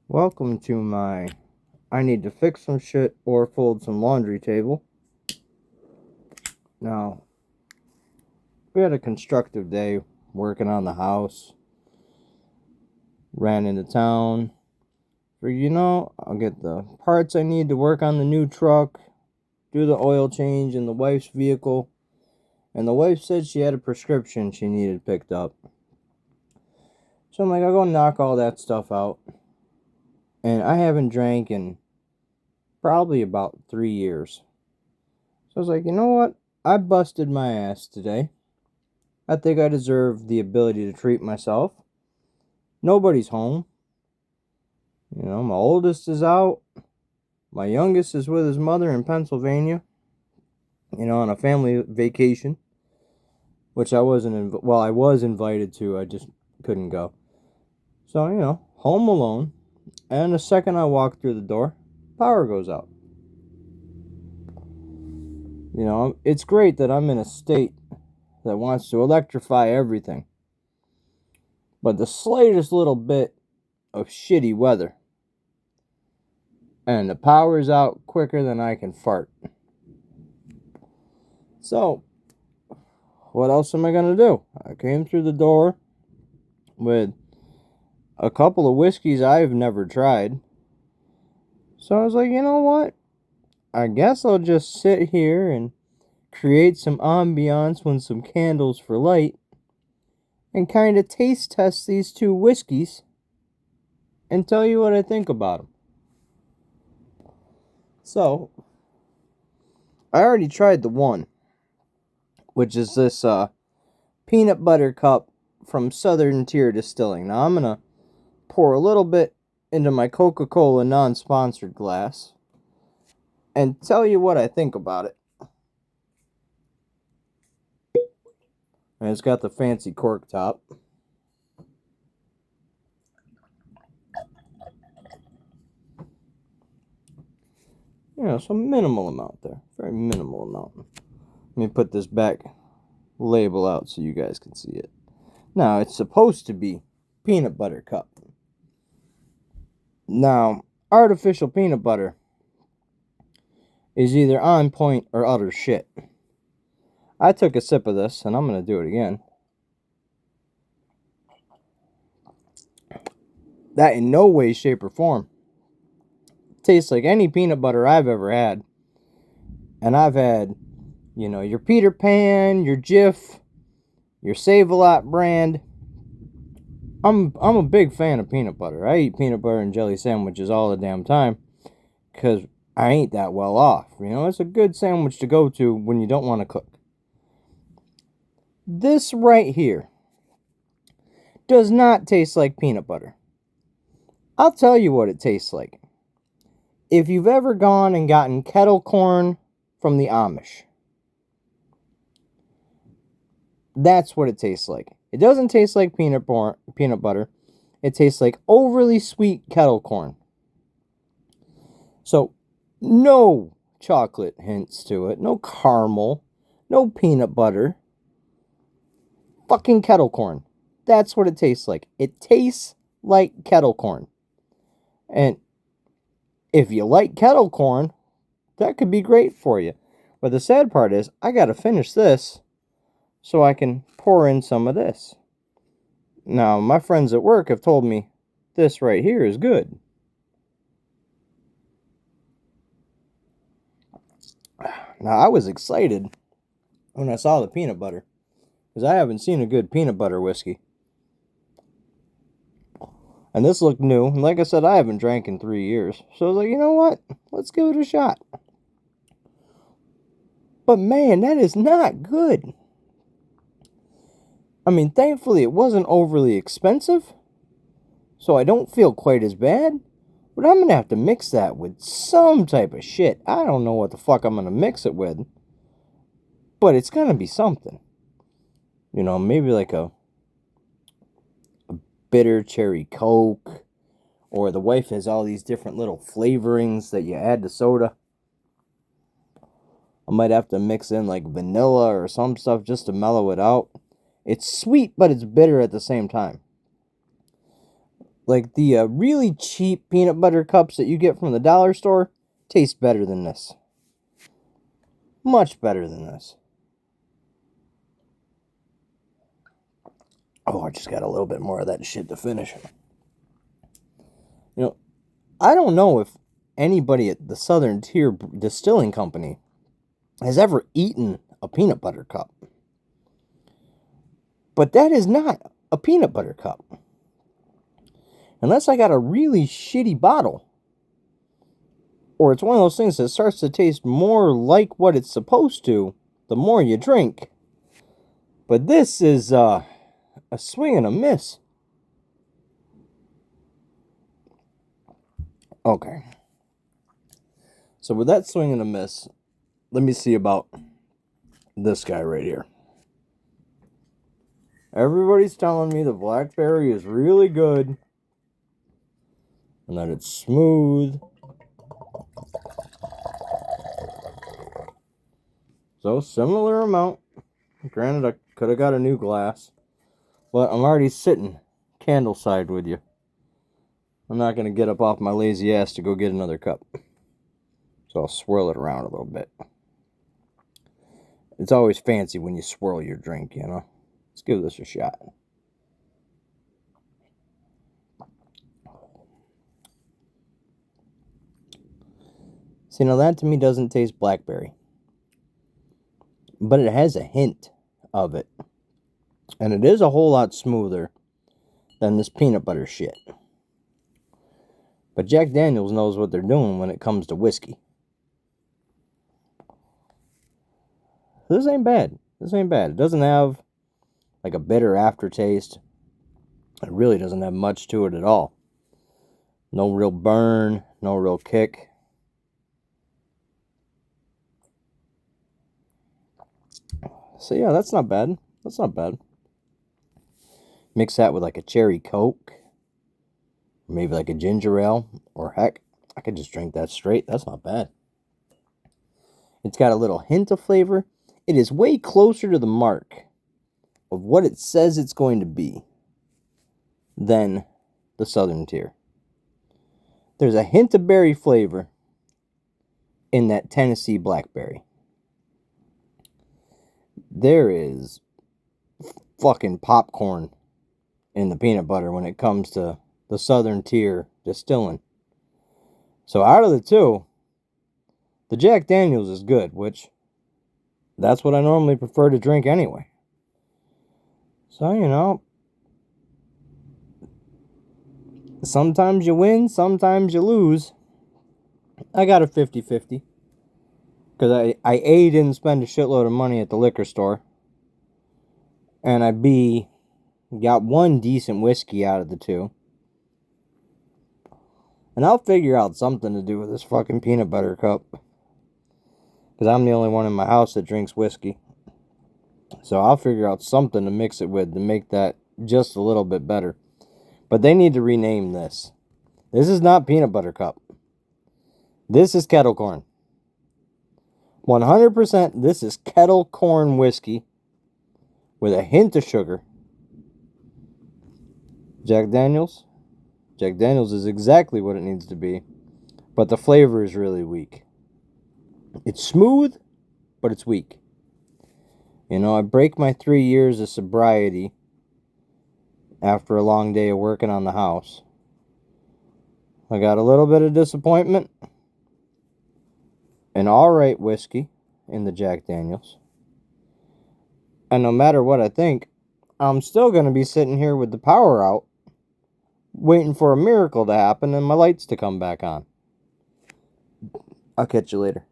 Welcome to my I need to fix some shit or fold some laundry table. Now, we had a constructive day working on the house. Ran into town. I'll get the parts I need to work on the new truck, do the oil change in the wife's vehicle. And the wife said she had a prescription she needed picked up. So I'm like, I'll go knock all that stuff out. And I haven't drank in probably about 3 years. So I was like, you know what? I busted my ass today. I think I deserve the ability to treat myself. Nobody's home. My oldest is out. My youngest is with his mother in Pennsylvania, on a family vacation, which I was invited to, I just couldn't go. So, home alone. And the second I walk through the door, power goes out. It's great that I'm in a state that wants to electrify everything. But the slightest little bit of shitty weather, and the power's out quicker than I can fart. So, what else am I going to do? I came through the door with a couple of whiskeys I've never tried. So I was like, you know what? I guess I'll just sit here and create some ambiance with some candles for light and kind of taste test these two whiskeys and tell you what I think about them. So, I already tried the one, which is this peanut butter cup from Southern Tier Distilling. Now, I'm going to pour a little bit into my Coca-Cola non-sponsored glass and tell you what I think about it. And it's got the fancy cork top. Some minimal amount there. Very minimal amount. Let me put this back label out so you guys can see it. Now, it's supposed to be peanut butter cup. Now, artificial peanut butter is either on point or utter shit. I took a sip of this, and I'm going to do it again. That in no way, shape, or form tastes like any peanut butter I've ever had. And I've had, your Peter Pan, your Jif, your Save-A-Lot brand. I'm a big fan of peanut butter. I eat peanut butter and jelly sandwiches all the damn time because I ain't that well off. It's a good sandwich to go to when you don't want to cook. This right here does not taste like peanut butter. I'll tell you what it tastes like. If you've ever gone and gotten kettle corn from the Amish, that's what it tastes like. It doesn't taste like peanut butter. It tastes like overly sweet kettle corn. So, no chocolate hints to it. No caramel. No peanut butter. Fucking kettle corn. That's what it tastes like. It tastes like kettle corn. And if you like kettle corn, that could be great for you. But the sad part is, I gotta finish this so I can pour in some of this. Now, my friends at work have told me this right here is good. Now, I was excited when I saw the peanut butter, because I haven't seen a good peanut butter whiskey. And this looked new, and like I said, I haven't drank in 3 years. So I was like, you know what? Let's give it a shot. But man, that is not good. I mean, thankfully it wasn't overly expensive, so I don't feel quite as bad. But I'm going to have to mix that with some type of shit. I don't know what the fuck I'm going to mix it with. But it's going to be something. Maybe like a bitter cherry Coke. Or the wife has all these different little flavorings that you add to soda. I might have to mix in like vanilla or some stuff just to mellow it out. It's sweet, but it's bitter at the same time. Like the really cheap peanut butter cups that you get from the dollar store taste better than this. Much better than this. Oh, I just got a little bit more of that shit to finish. You know, I don't know if anybody at the Southern Tier Distilling Company has ever eaten a peanut butter cup. But that is not a peanut butter cup. Unless I got a really shitty bottle. Or it's one of those things that starts to taste more like what it's supposed to the more you drink. But this is a swing and a miss. Okay. So with that swing and a miss, let me see about this guy right here. Everybody's telling me the blackberry is really good. And that it's smooth. So, similar amount. Granted, I could have got a new glass. But I'm already sitting candle side with you. I'm not going to get up off my lazy ass to go get another cup. So I'll swirl it around a little bit. It's always fancy when you swirl your drink, you know. Let's give this a shot. See, now that to me doesn't taste blackberry. But it has a hint of it. And it is a whole lot smoother than this peanut butter shit. But Jack Daniels knows what they're doing when it comes to whiskey. This ain't bad. This ain't bad. It doesn't have like a bitter aftertaste. It really doesn't have much to it at all. No real burn, no real kick. So yeah, that's not bad. That's not bad. Mix that with like a cherry Coke. Maybe like a ginger ale. Or heck, I could just drink that straight. That's not bad. It's got a little hint of flavor. It is way closer to the mark of what it says it's going to be than the Southern Tier. There's a hint of berry flavor in that Tennessee blackberry. There is fucking popcorn in the peanut butter when it comes to the Southern Tier distilling. So out of the two, the Jack Daniels is good, which that's what I normally prefer to drink anyway. So, you know, sometimes you win, sometimes you lose. I got a 50-50. Because I A, didn't spend a shitload of money at the liquor store. And I B, got one decent whiskey out of the two. And I'll figure out something to do with this fucking peanut butter cup. Because I'm the only one in my house that drinks whiskey. So I'll figure out something to mix it with to make that just a little bit better. But they need to rename this. This is not peanut butter cup. This is kettle corn. 100% this is kettle corn whiskey with a hint of sugar. Jack Daniels. Jack Daniels is exactly what it needs to be. But the flavor is really weak. It's smooth, but it's weak. You know, I break my 3 years of sobriety after a long day of working on the house. I got a little bit of disappointment. An alright whiskey in the Jack Daniels. And no matter what I think, I'm still going to be sitting here with the power out, waiting for a miracle to happen and my lights to come back on. I'll catch you later.